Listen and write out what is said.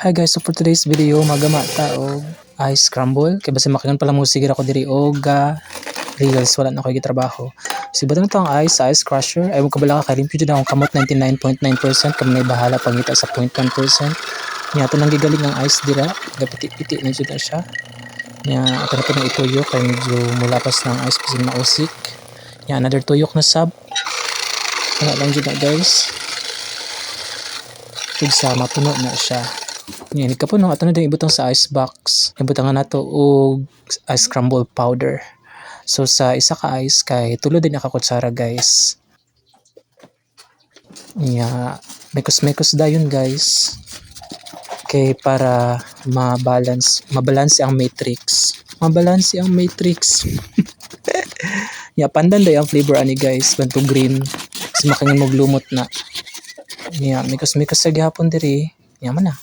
Hi guys, so for today's video, magama ta og ice scramble. Kaya basta makingon pala mo sige ako diri og reels, wala na ako gitrabaho. So iba na to ang ice crusher. Ay mo kabala ka kay limpyo jud akong kamot 99.9%, kamo nay bahala pangita sa 0.1%. Nya to nang gigaling ang ice dira, gapiti-piti na jud siya. Nya ato na to na ituyo kay medyo mulapas na ang ice kasi mausik. Nya another tuyok na sub. Wala lang jud na guys. Sa mapuno na siya. Yan, ikapuno ato na din ibutang sa ice box. Ibutang na nato og ice scramble powder. So sa isa ka ice kay tulo din nakakutsara guys. Nya, mekos-mekos dayon guys. Kay para mabalance ang matrix. Mabalance ang matrix. Ya, pandan day ang flavor ani guys, banto green. Kasi makingin mo glumot na. Nya, mekos-mekos sa gihapon diri. Yaman na.